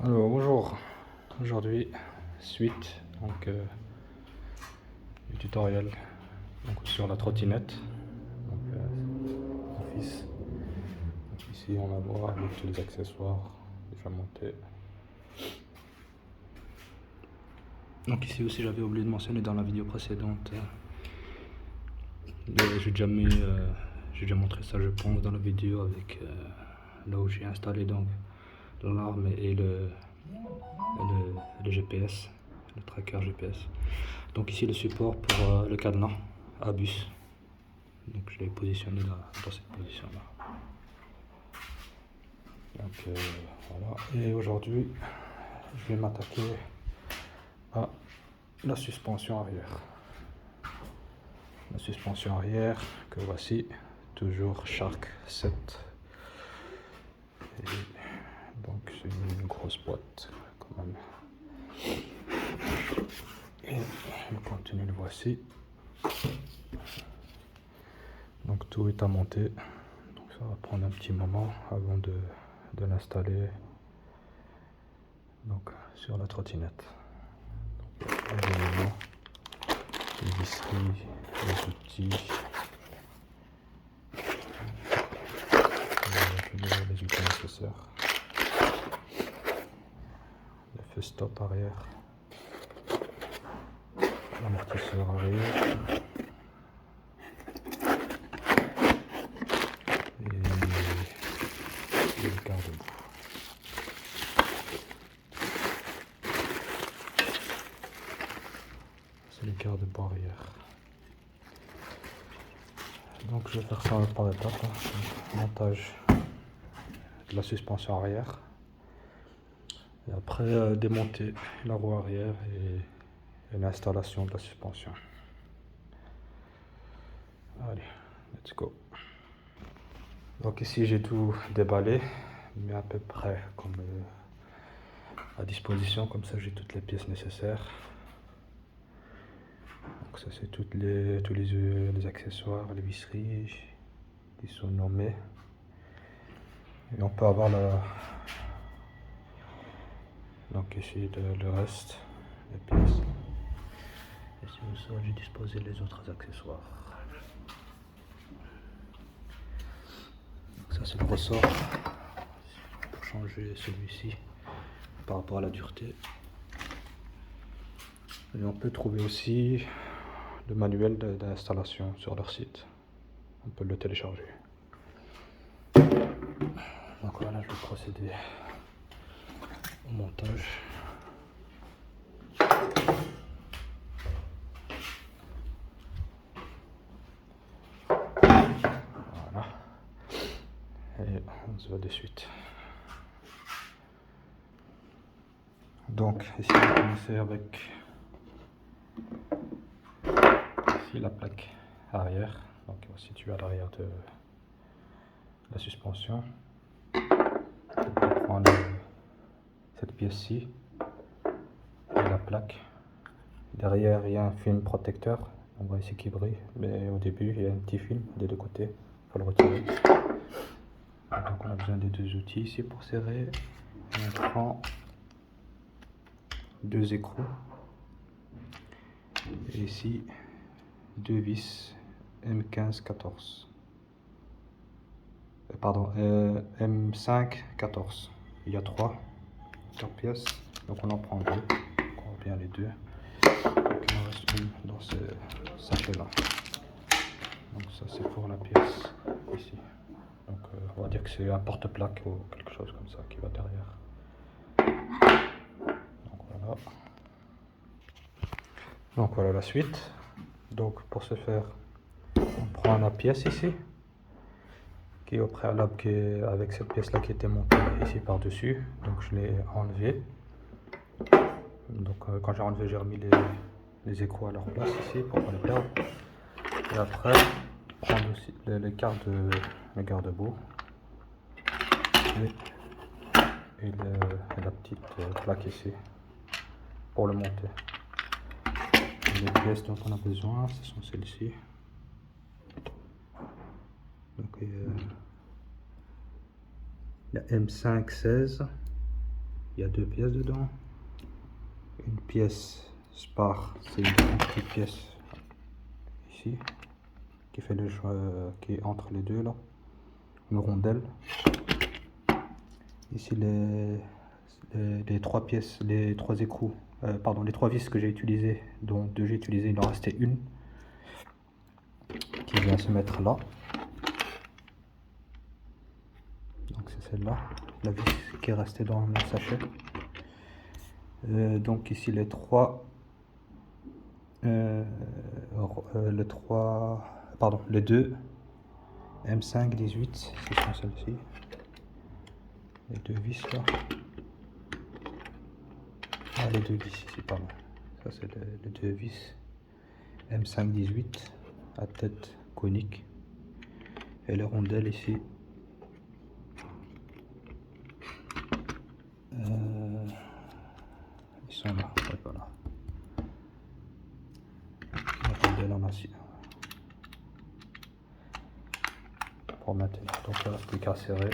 Alors bonjour, aujourd'hui suite du tutoriel sur la trottinette, mon fils. Donc, ici on la voit avec tous les accessoires déjà montés. Donc ici aussi j'avais oublié de mentionner dans la vidéo précédente, j'ai déjà montré ça je pense dans la vidéo avec là où j'ai installé donc l'alarme et le GPS, le tracker GPS. Donc ici le support pour le cadenas à bus. Donc je l'ai positionné dans cette position là. Donc voilà. Et aujourd'hui je vais m'attaquer à la suspension arrière. La suspension arrière que voici, toujours Shark 7. Et donc c'est une grosse boîte quand même. Et le contenu le voici. Donc tout est à monter. Donc ça va prendre un petit moment avant de l'installer donc sur la trottinette. Donc, les éléments, les visseries, les outils, les outils nécessaires, le feu stop arrière, l'amortisseur arrière et le garde-boue. C'est le garde-boue arrière. Donc je vais faire ça par étapes. Montage de la suspension arrière. Et après démonter la roue arrière et l'installation de la suspension. Allez, let's go. Donc ici j'ai tout déballé, mais à peu près comme à disposition, comme ça j'ai toutes les pièces nécessaires. Donc ça c'est tous les accessoires, les visseries qui sont nommés. Et on peut avoir donc ici le reste des pièces. Ici aussi j'ai disposé les autres accessoires. Donc ça c'est le ressort pour changer celui-ci par rapport à la dureté. Et on peut trouver aussi le manuel d'installation sur leur site. On peut le télécharger. Donc voilà, je vais procéder au montage. Voilà. Et on se voit de suite. Donc ici on va commencer avec ici la plaque arrière. Donc elle va se situer à l'arrière de la suspension. On va prendre cette pièce-ci et la plaque. Derrière il y a un film protecteur. On voit ici qui brille, mais au début il y a un petit film des deux côtés. Il faut le retirer. Donc on a besoin des deux outils ici pour serrer. Et on prend deux écrous. Et ici deux vis M15-14. Pardon, M5-14. Il y a trois pièces, donc on en prend deux. Donc on revient les deux. Donc il en reste une dans ce sachet là. Donc ça c'est pour la pièce ici. Donc on va dire que c'est un porte-plaque ou quelque chose comme ça qui va derrière. Donc voilà. Donc voilà la suite. Donc pour ce faire, on prend la pièce ici, qui est au préalable, qui est avec cette pièce là qui était montée ici par dessus. Donc je l'ai enlevé. Donc quand j'ai enlevé, j'ai remis les écrous à leur place ici pour pas les perdre. Et après, prendre aussi les garde-boue et la petite plaque ici pour le monter. Les pièces dont on a besoin, ce sont celles-ci. Donc il y a M5-16 il y a 2 pièces dedans. Une pièce spare, c'est une petite pièce ici qui fait le choix, qui est entre les deux là, une rondelle. Ici les 3 pièces, les 3 écrous, pardon, les 3 vis que j'ai utilisées, dont 2 j'ai utilisé, il en restait une qui vient se mettre là. Donc c'est celle-là, la vis qui est restée dans le sachet. Donc ici les 3, les 2 M5 18, ce sont celles-ci. Les 2 vis là. Ah, les 2 vis ici, pardon. Ça c'est les 2 vis M5 18 à tête conique. Et les rondelles ici. Ils sont là, ouais, voilà. Les rondelles en acier. Pour maintenir. Donc il n'y a plus qu'à serrer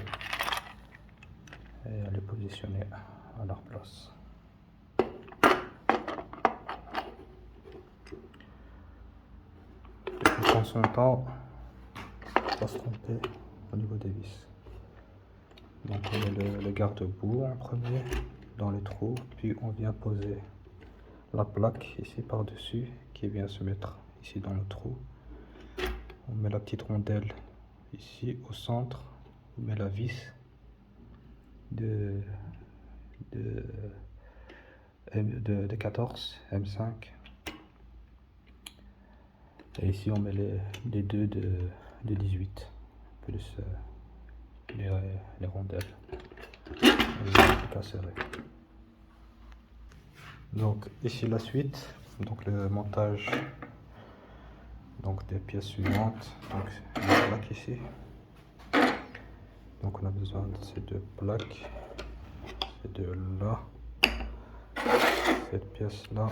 et à les positionner à leur place. Il prend son temps, pas se tromper au niveau des vis. Donc on met le garde-boue en premier dans le trou, puis on vient poser la plaque ici par-dessus qui vient se mettre ici dans le trou. On met la petite rondelle ici au centre, on met la vis de 14 M5 et ici on met les deux de 18 plus les rondelles. Donc ici la suite, donc le montage donc des pièces suivantes. Donc une plaque ici, donc on a besoin de ces 2 plaques, ces 2 là, cette pièce là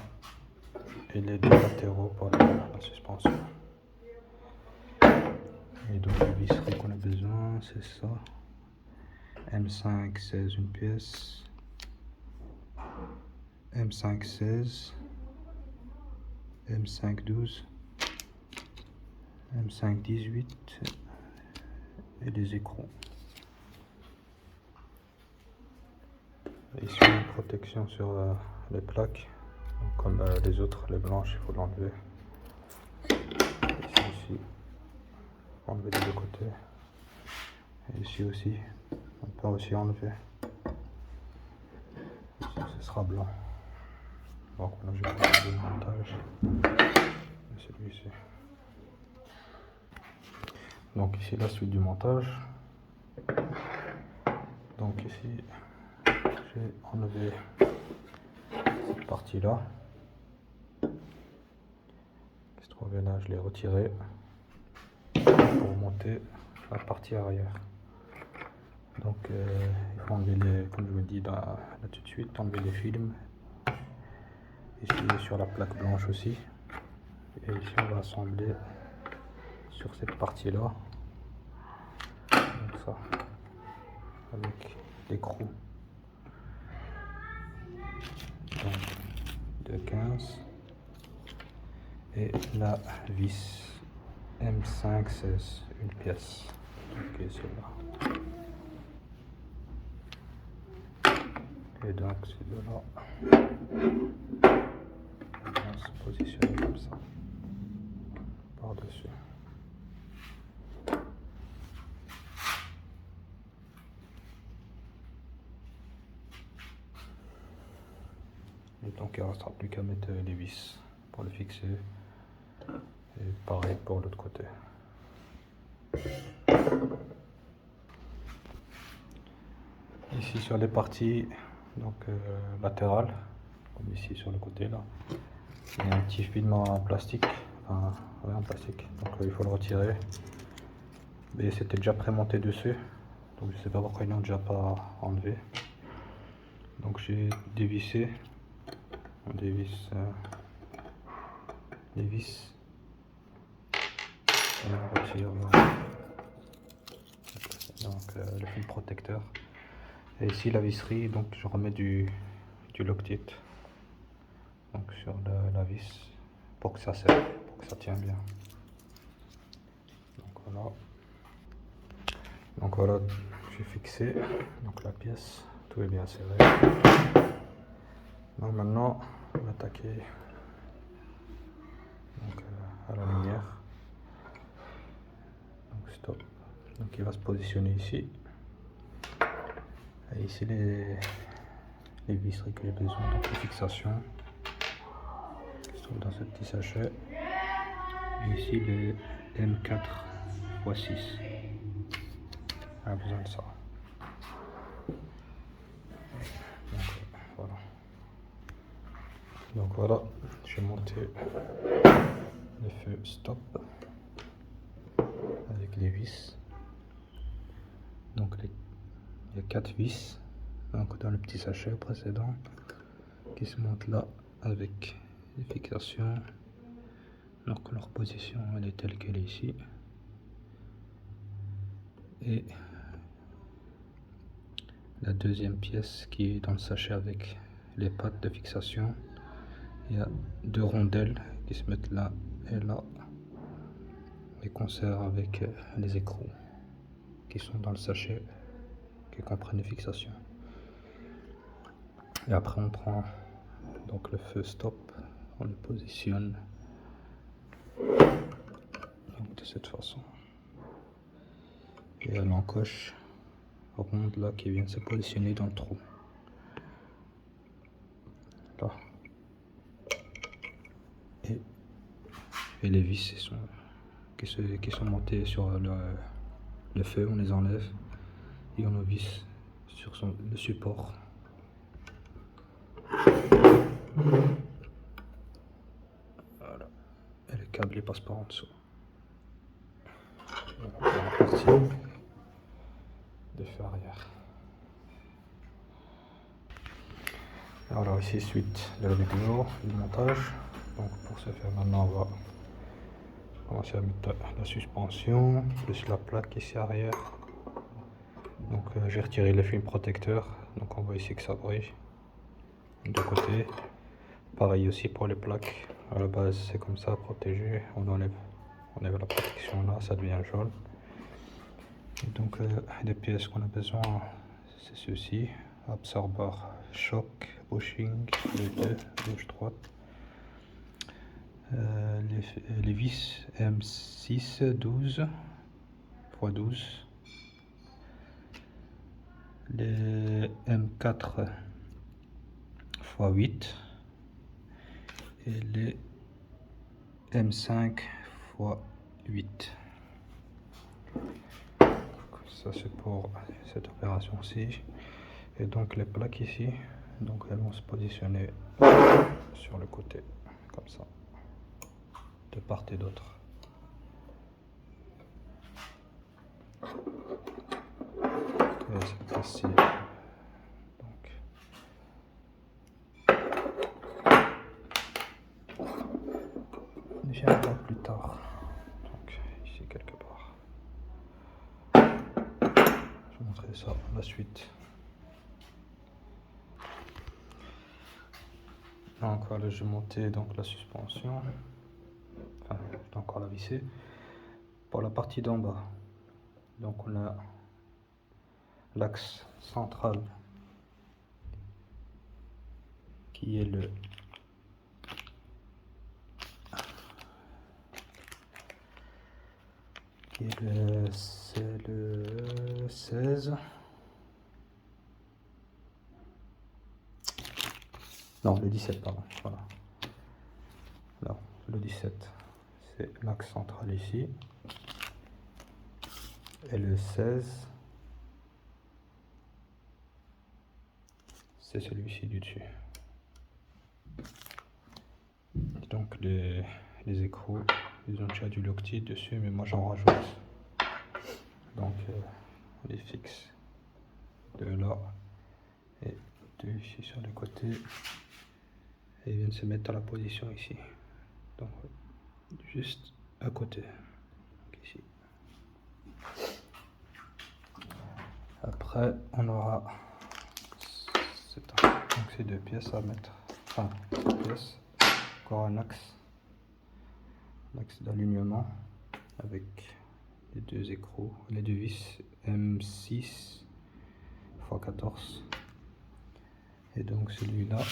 et les 2 latéraux pour la suspension. Et donc les visseries qu'on a besoin, c'est ça. M5 16 une pièce, M5 16, M5 12, M5 18 et les écrous. Ici une protection sur les plaques, donc, comme les autres, les blanches, il faut l'enlever. Ici aussi, enlever des 2 côtés. Et ici aussi, on peut aussi enlever. Ici, ce sera blanc. Donc là, je vais faire le montage de celui-ci. Donc ici, la suite du montage. Donc ici, j'ai enlevé cette partie-là. Qui se trouvait là, je l'ai retiré pour monter la partie arrière. Donc il faut enlever les, comme je vous le dis là tout de suite, enlever les films. Ici sur la plaque blanche aussi. Et ici on va assembler sur cette partie-là. Donc ça, avec l'écrou de 15 et la vis M5 16, une pièce. Ok, celle-là. Et donc ces deux-là vont se positionner comme ça, par-dessus. Et donc il ne restera plus qu'à mettre les vis pour le fixer. Et pareil pour l'autre côté. Ici sur les parties donc latérales, comme ici sur le côté là, il y a un petit filament en plastique, enfin ouais, en plastique, donc il faut le retirer. Mais c'était déjà prémonté dessus, donc je sais pas pourquoi ils n'ont déjà pas enlevé. Donc j'ai dévissé, on dévisse les vis. Et on retire donc, le film protecteur Et ici la visserie, donc je remets du Loctite donc sur la vis pour que ça serre, pour que ça tienne bien. Donc voilà, j'ai fixé donc la pièce, tout est bien serré. Donc maintenant on va attaquer donc, à la lumière. Donc stop. Donc il va se positionner ici. Et ici les visseries que j'ai besoin, donc les fixations qui se trouvent dans ce petit sachet. Et ici les M4x6. On a besoin de ça. Donc voilà, j'ai monté le feu stop avec les vis. Donc il y a 4 vis donc dans le petit sachet précédent qui se montent là avec les fixations. Donc leur position elle est telle qu'elle est ici. Et la deuxième pièce qui est dans le sachet avec les pattes de fixation, il y a 2 rondelles qui se mettent là et là et qu'on sert avec les écrous qui sont dans le sachet qui comprennent les fixations. Et après on prend donc le feu stop, on le positionne donc de cette façon. Et l'encoche ronde là qui vient de se positionner dans le trou. Là. Et les vis qui sont montées sur le feu, on les enlève et on les visse sur le support. Voilà. Et le câble il passe par en dessous. Voilà, la partie de feu arrière. Alors ici suite de la vidéo du montage. Donc pour ce faire maintenant on va commencer à mettre la suspension plus la plaque ici arrière. Donc j'ai retiré le film protecteur, donc on voit ici que ça brille de côté. Pareil aussi pour les plaques, à la base c'est comme ça protégé, on enlève la protection là, ça devient jaune. Et donc les pièces qu'on a besoin c'est ceci, absorbeur choc, bushing, les deux, gauche droite. Les vis M6 12 x 12, les M4 x 8 et les M5 x 8. Ça c'est pour cette opération-ci. Et donc les plaques ici, donc elles vont se positionner sur le côté comme ça, de part et d'autre. Et cette fois-ci, donc je viendrai plus tard, donc ici quelque part. Je vais vous montrer ça la suite. Donc voilà, j'ai monté donc la suspension, enfin je dois encore la visser. Pour la partie d'en bas, donc on a l'axe central qui est le c'est le 16. Non, le 17, pardon. Voilà. Là, le 17, c'est l'axe central ici. Et le 16, c'est celui-ci du dessus. Et donc les écrous, ils ont déjà du Loctite dessus, mais moi j'en rajoute. Donc on les fixe de là et deux ici sur les côtés. Et ils viennent se mettre à la position ici. Donc juste à côté. Donc, ici. Après on aura ces deux pièces à mettre, enfin cette pièce, encore un axe d'alignement avec les deux écrous, les deux vis M6 x 14, et donc celui-là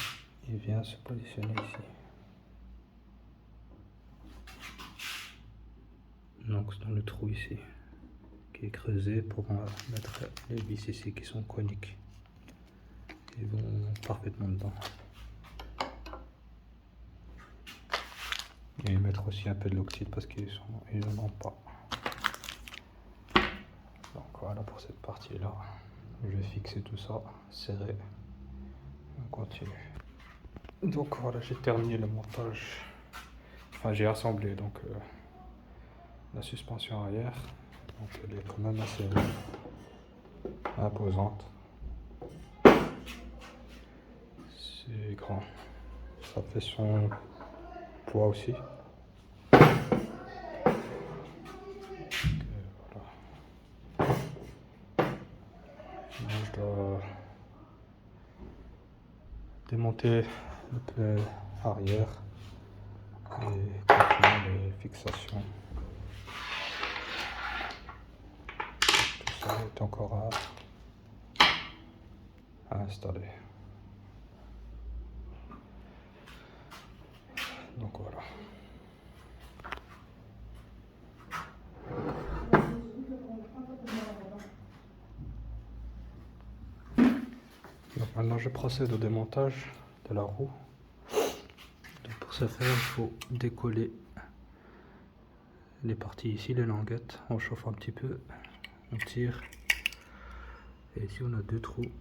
il vient se positionner ici, donc dans le trou ici qui est creusé pour mettre les vis ici qui sont coniques, ils vont parfaitement dedans. Et mettre aussi un peu de l'oxyde parce qu'ils n'en ont pas. Donc voilà pour cette partie là. Je vais fixer tout ça, serré. On continue. Donc voilà, j'ai terminé le montage. Enfin j'ai assemblé donc la suspension arrière. Donc elle est quand même assez imposante. C'est grand. Ça fait son poids aussi. Je dois démonter le pneu arrière et continuer les fixations. Tout ça est encore à installer. Donc voilà. Donc maintenant je procède au démontage de la roue. Donc pour ce faire, il faut décoller les parties ici, les languettes. On chauffe un petit peu, on tire. Et ici on a deux trous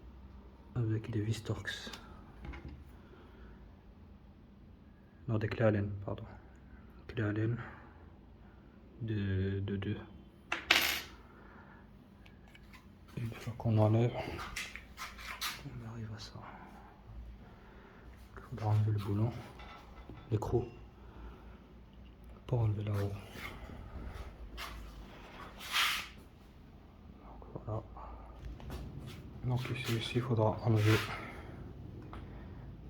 avec des vis Torx. Non, des clés Allen, pardon. Clés Allen de 2. Une fois qu'on enlève, on arrive à ça. Il faudra enlever le boulon, l'écrou, pour enlever la roue. Donc voilà. Donc ici il faudra enlever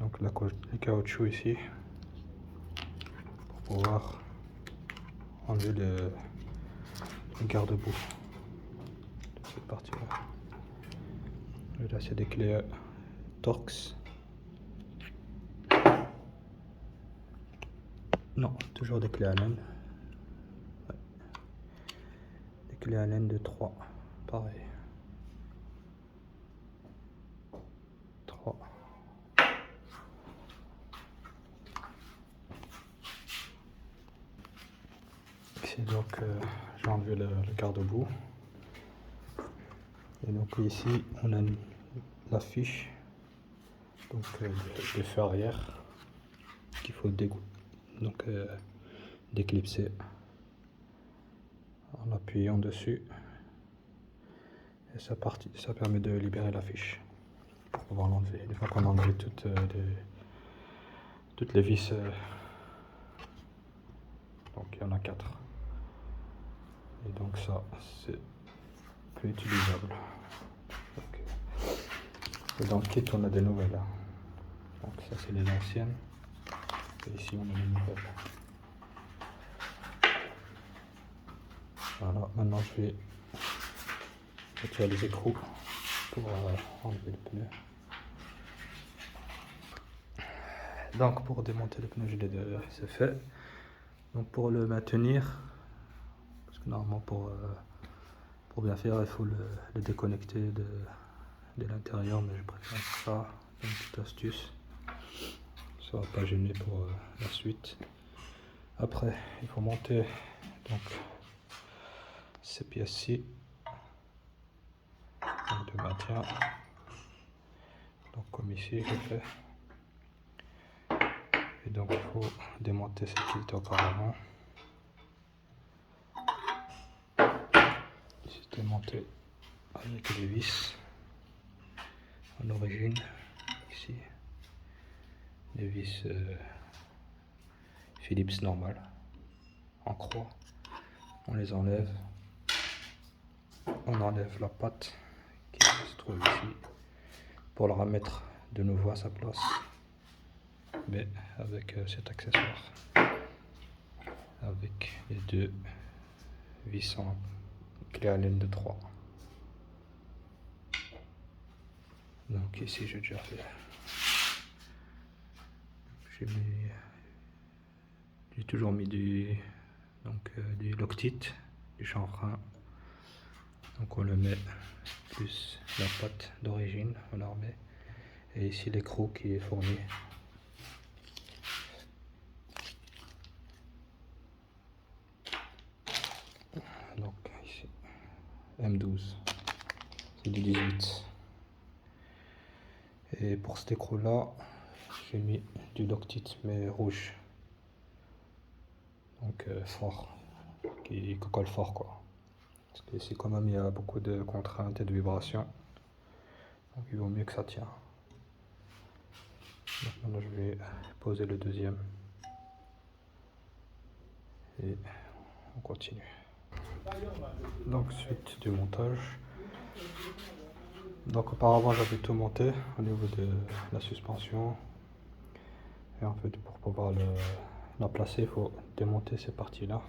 donc le caoutchouc ici pour pouvoir enlever le garde-boue de cette partie là. Et là c'est des clés Torx. Non, toujours des clés Allen. Ouais. Des clés Allen de 3, pareil. 3. Ici donc j'ai enlevé le garde-boue. Et donc ici on a la fiche donc des feux arrière qu'il faut déclipser en appuyant dessus, et ça permet de libérer la fiche pour pouvoir l'enlever. Une fois qu'on a enlevé toutes les vis, donc il y en a 4, et donc ça c'est peu utilisable. Et dans le kit on a des nouvelles, donc ça c'est les anciennes, et ici on a les nouvelles. Voilà, maintenant je vais retirer les écrous pour enlever le pneu. Donc pour démonter le pneu, c'est fait. Donc pour le maintenir, parce que normalement pour bien faire il faut le déconnecter de l'intérieur, mais je préfère ça, une petite astuce, ça va pas gêner pour la suite. Après il faut monter donc ces pièces-ci de maintien, donc comme ici je fais. Et donc il faut démonter ce qui était auparavant. C'est démonté avec les vis en origine, ici les vis Philips normales en croix. On les enlève, on enlève la patte qui se trouve ici pour la remettre de nouveau à sa place, mais avec cet accessoire, avec les deux vis en clé Allen de 3. Donc ici j'ai déjà fait, j'ai toujours mis du Loctite, du chanfrein. Donc on le met plus la pâte d'origine, on la remet, et ici l'écrou qui est fourni. Donc ici M12, c'est du 18. Et pour cet écrou là, j'ai mis du Loctite mais rouge, donc fort, qui colle fort quoi. Parce que ici quand même il y a beaucoup de contraintes et de vibrations, donc il vaut mieux que ça tient. Donc maintenant je vais poser le deuxième et on continue. Donc suite du montage. Donc auparavant j'avais tout monté au niveau de la suspension, et en fait pour pouvoir la placer il faut démonter ces parties là,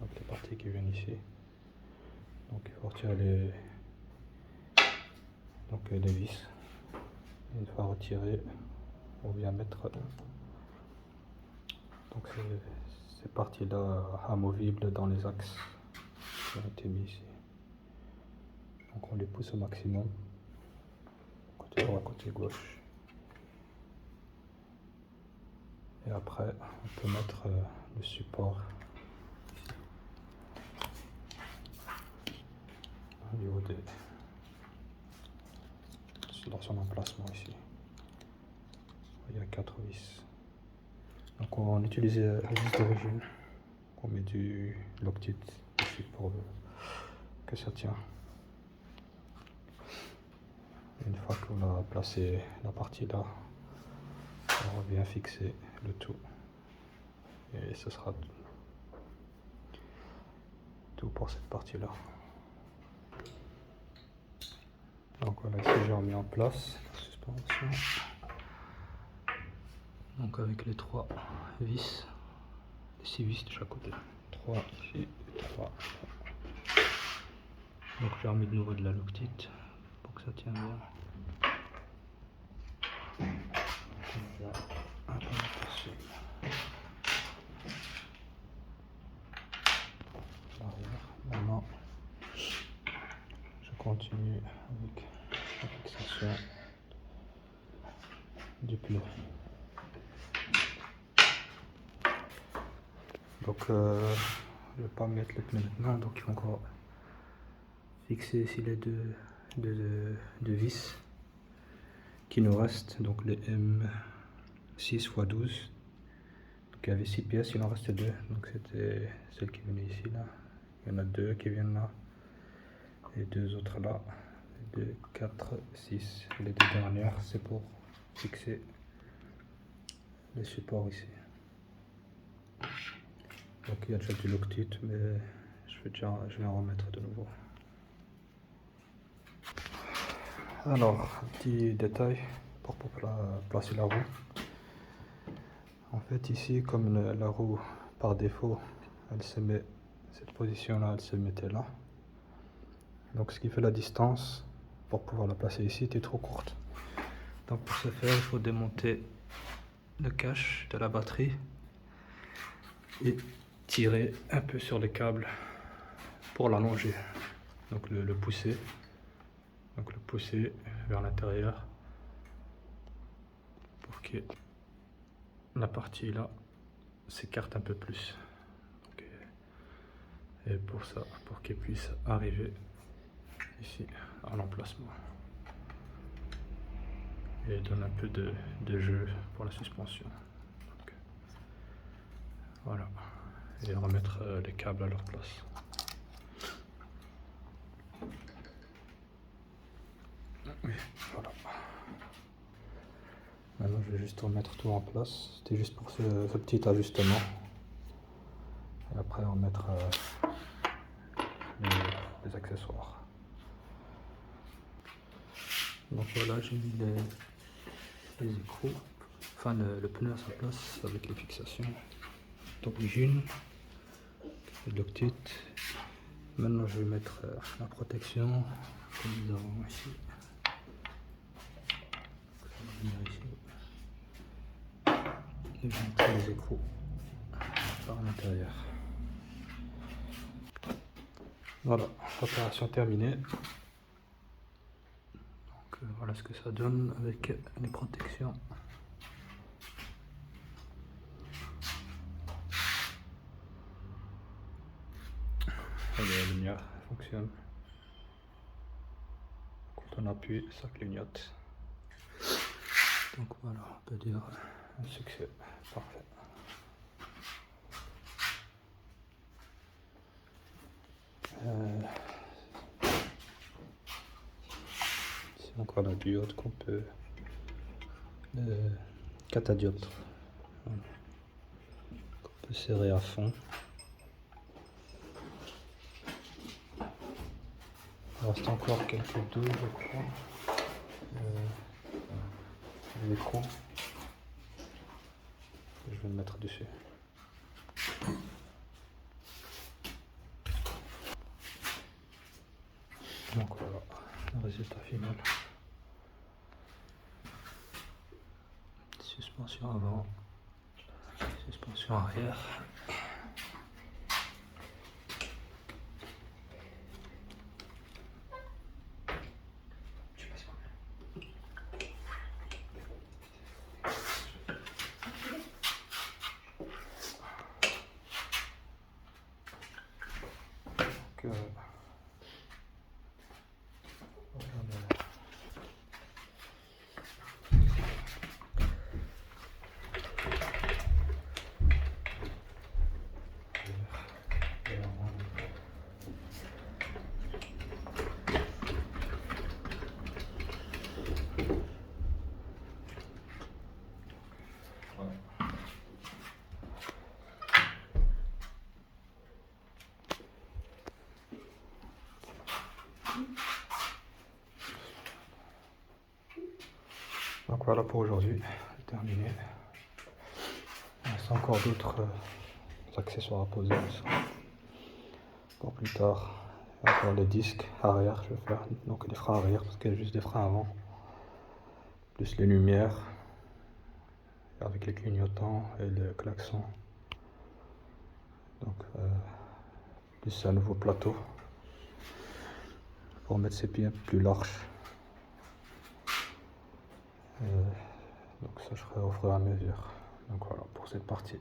donc les parties qui viennent ici. Donc il faut retirer les vis. Une fois retiré, on vient mettre donc ces parties là amovibles dans les axes qui ont été mis ici. Donc on les pousse au maximum, côté droit, côté gauche. Et après on peut mettre le support au niveau dans son emplacement ici. Il y a 4 vis. Donc on utilise la vis d'origine. On met du Loctite ici pour que ça tient. Une fois qu'on a placé la partie là, on revient fixer le tout. Et ce sera tout pour cette partie là. Donc voilà, ici j'ai remis en place la suspension. Donc avec les 3 vis, les 6 vis de chaque côté. 3 ici, 3. Donc j'ai remis de nouveau de la Loctite pour que ça tienne bien. Un peu aperçu. Maintenant, je continue avec la fixation du pneu. Donc je ne vais pas mettre le pneu maintenant, donc il faut encore fixer ici les deux vis qui nous restent, donc les M6 x 12. Donc il y avait 6 pièces, il en restait 2, donc c'était celle qui venait ici là. Il y en a 2 qui viennent là et 2 autres là. 2, 4, 6. Les 2 dernières c'est pour fixer les supports ici. Donc il y a déjà du Loctite, mais je vais en remettre de nouveau. Alors, un petit détail pour placer la roue. En fait ici, comme la roue par défaut, elle se met, cette position là, elle se mettait là. Donc ce qui fait la distance pour pouvoir la placer ici était trop courte. Donc pour ce faire, il faut démonter le cache de la batterie et tirer un peu sur les câbles pour l'allonger. Donc le pousser. Donc le pousser vers l'intérieur pour que la partie là s'écarte un peu plus. Okay. Et pour ça, pour qu'il puisse arriver ici à l'emplacement. Et donne un peu de jeu pour la suspension. Donc, voilà. Et remettre les câbles à leur place. Oui, voilà. Maintenant je vais juste remettre tout en place. C'était juste pour ce petit ajustement. Et après on mettra les accessoires. Donc voilà, j'ai mis les écrous, enfin le pneu à sa place avec les fixations d'origine, le loctite. Maintenant je vais mettre la protection que nous avons ici. Je vais venir ici et je vais mettre les écrous par l'intérieur. Voilà, opération terminée. Donc voilà ce que ça donne avec les protections. Et la lumière fonctionne. Quand on appuie, ça clignote. Donc voilà, on peut dire un succès parfait. C'est encore la diode qu'on peut... Le catadiode qu'on peut serrer à fond. Il reste encore quelques douilles, je crois. L'écran. Je vais le mettre dessus. Donc voilà, le résultat final. Suspension avant, suspension arrière. Donc voilà pour aujourd'hui, terminé. Il reste encore d'autres accessoires à poser pour plus tard. Encore les disques arrière, je vais faire donc les freins arrière parce qu'il y a juste des freins avant, plus les lumières avec les clignotants et le klaxon. Donc plus un nouveau plateau pour mettre ses pieds plus larges. Donc ça je ferai au fur et à mesure. Donc voilà pour cette partie.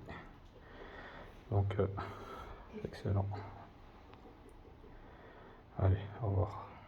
Donc excellent. Allez, au revoir.